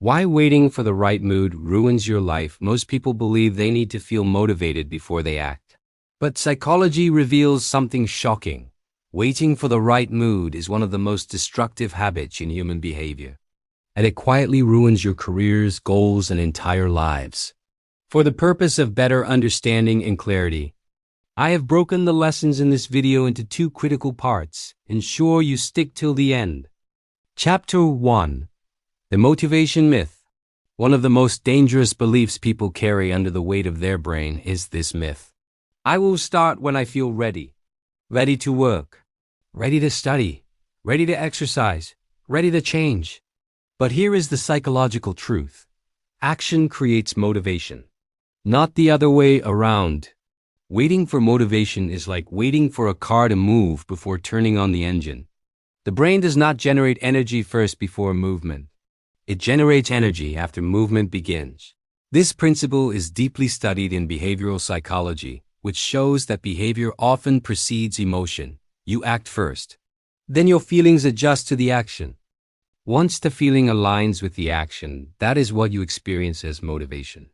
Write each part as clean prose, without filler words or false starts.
Why waiting for the right mood ruins your life? Most people believe they need to feel motivated before they act. But psychology reveals something shocking. Waiting for the right mood is one of the most destructive habits in human behavior. And it quietly ruins your careers, goals, and entire lives. For the purpose of better understanding and clarity, I have broken the lessons in this video into two critical parts. Ensure you stick till the end. Chapter 1. The Motivation Myth. One of the most dangerous beliefs people carry under the weight of their brain is this myth. I will start when I feel ready. Ready to work. Ready to study. Ready to exercise. Ready to change. But here is the psychological truth. Action creates motivation. Not the other way around. Waiting for motivation is like waiting for a car to move before turning on the engine. The brain does not generate energy first before movement. It generates energy after movement begins. This principle is deeply studied in behavioral psychology, which shows that behavior often precedes emotion. You act first. Then your feelings adjust to the action. Once the feeling aligns with the action, that is what you experience as motivation.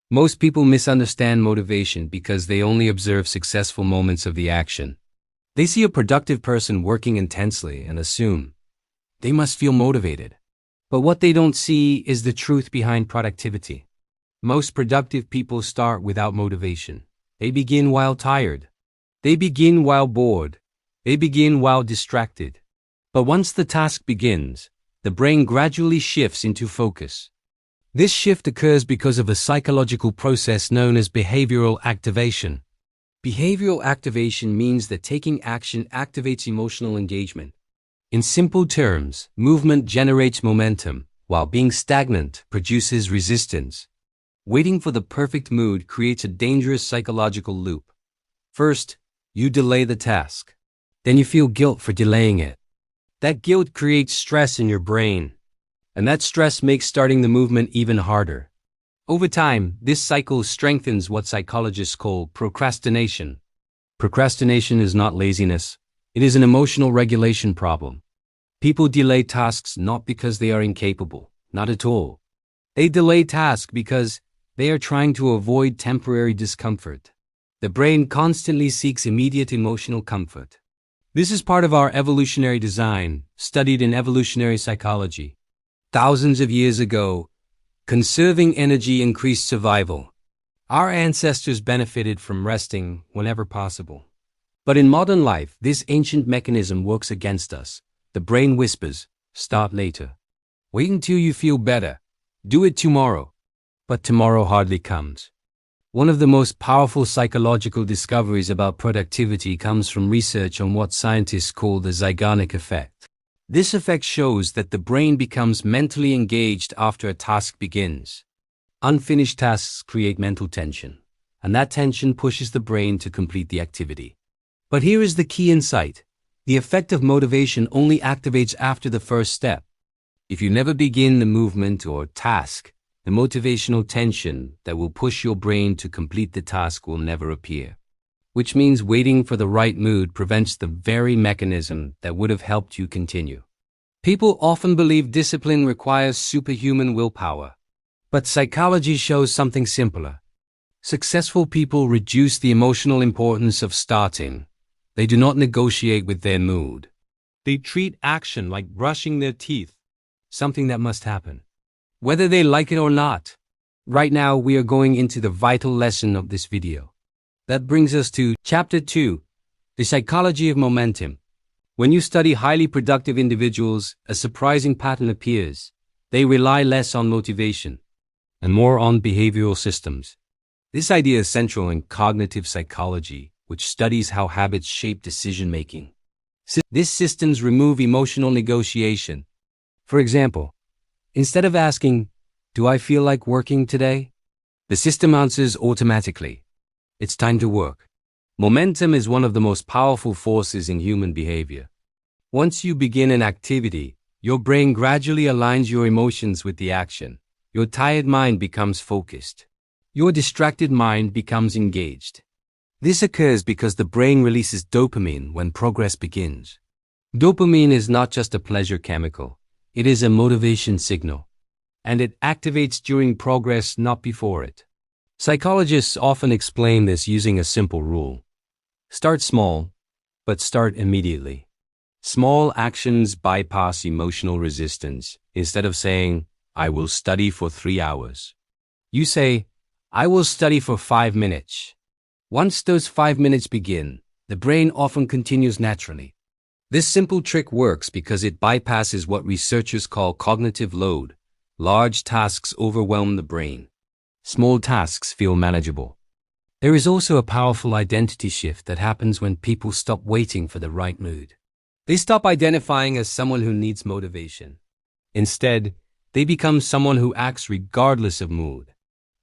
Most people misunderstand motivation because they only observe successful moments of the action. They see a productive person working intensely and assume they must feel motivated. But what they don't see is the truth behind productivity. Most productive people start without motivation. They begin while tired. They begin while bored. They begin while distracted. But once the task begins, the brain gradually shifts into focus. This shift occurs because of a psychological process known as behavioral activation. Behavioral activation means that taking action activates emotional engagement. In simple terms, movement generates momentum, while being stagnant produces resistance. Waiting for the perfect mood creates a dangerous psychological loop. First, you delay the task. Then you feel guilt for delaying it. That guilt creates stress in your brain. And that stress makes starting the movement even harder. Over time, this cycle strengthens what psychologists call procrastination. Procrastination is not laziness. It is an emotional regulation problem. People delay tasks not because they are incapable, not at all. They delay tasks because they are trying to avoid temporary discomfort. The brain constantly seeks immediate emotional comfort. This is part of our evolutionary design, studied in evolutionary psychology. Thousands of years ago, conserving energy increased survival. Our ancestors benefited from resting whenever possible. But in modern life, this ancient mechanism works against us. The brain whispers, start later. Wait until you feel better. Do it tomorrow. But tomorrow hardly comes. One of the most powerful psychological discoveries about productivity comes from research on what scientists call the Zeigarnik effect. This effect shows that the brain becomes mentally engaged after a task begins. Unfinished tasks create mental tension, and that tension pushes the brain to complete the activity. But here is the key insight. The effect of motivation only activates after the first step. If you never begin the movement or task, the motivational tension that will push your brain to complete the task will never appear. Which means waiting for the right mood prevents the very mechanism that would have helped you continue. People often believe discipline requires superhuman willpower. But psychology shows something simpler. Successful people reduce the emotional importance of starting. They do not negotiate with their mood. They treat action like brushing their teeth, something that must happen, whether they like it or not. Right now, we are going into the vital lesson of this video. That brings us to Chapter 2, The Psychology of Momentum. When you study highly productive individuals, a surprising pattern appears. They rely less on motivation and more on behavioral systems. This idea is central in cognitive psychology, which studies how habits shape decision-making. These systems remove emotional negotiation. For example, instead of asking, "Do I feel like working today?" the system answers automatically, "It's time to work." Momentum is one of the most powerful forces in human behavior. Once you begin an activity, your brain gradually aligns your emotions with the action. Your tired mind becomes focused. Your distracted mind becomes engaged. This occurs because the brain releases dopamine when progress begins. Dopamine is not just a pleasure chemical. It is a motivation signal. and it activates during progress, not before it. Psychologists often explain this using a simple rule. Start small, but start immediately. Small actions bypass emotional resistance. Instead of saying, I will study for 3 hours, you say, I will study for 5 minutes. Once those 5 minutes begin, the brain often continues naturally. This simple trick works because it bypasses what researchers call cognitive load. Large tasks overwhelm the brain. Small tasks feel manageable. There is also a powerful identity shift that happens when people stop waiting for the right mood. They stop identifying as someone who needs motivation. Instead, they become someone who acts regardless of mood.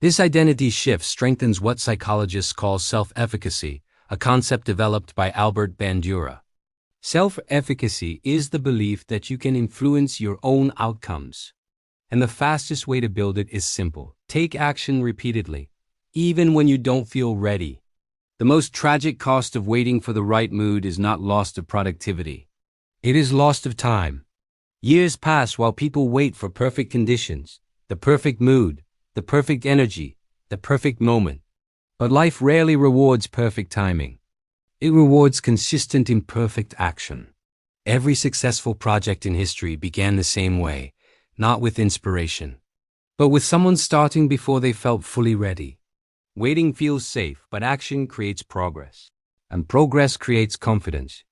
This identity shift strengthens what psychologists call self-efficacy, a concept developed by Albert Bandura. Self-efficacy is the belief that you can influence your own outcomes. And the fastest way to build it is simple. Take action repeatedly, even when you don't feel ready. The most tragic cost of waiting for the right mood is not loss of productivity. It is loss of time. Years pass while people wait for perfect conditions, the perfect mood, the perfect energy, the perfect moment. But life rarely rewards perfect timing. It rewards consistent imperfect action. Every successful project in history began the same way, not with inspiration, but with someone starting before they felt fully ready. Waiting feels safe, but action creates progress, and progress creates confidence.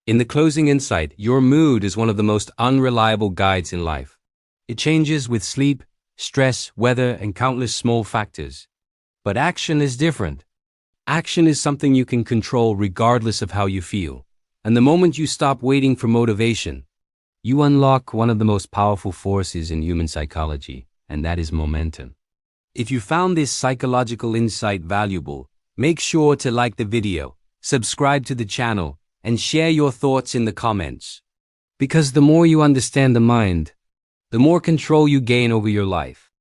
In the closing insight, your mood is one of the most unreliable guides in life. It changes with sleep, stress, weather, and countless small factors. But action is different. Action is something you can control regardless of how you feel. And the moment you stop waiting for motivation, you unlock one of the most powerful forces in human psychology, and that is momentum. If you found this psychological insight valuable, make sure to like the video, subscribe to the channel, and share your thoughts in the comments. Because the more you understand the mind, the more control you gain over your life.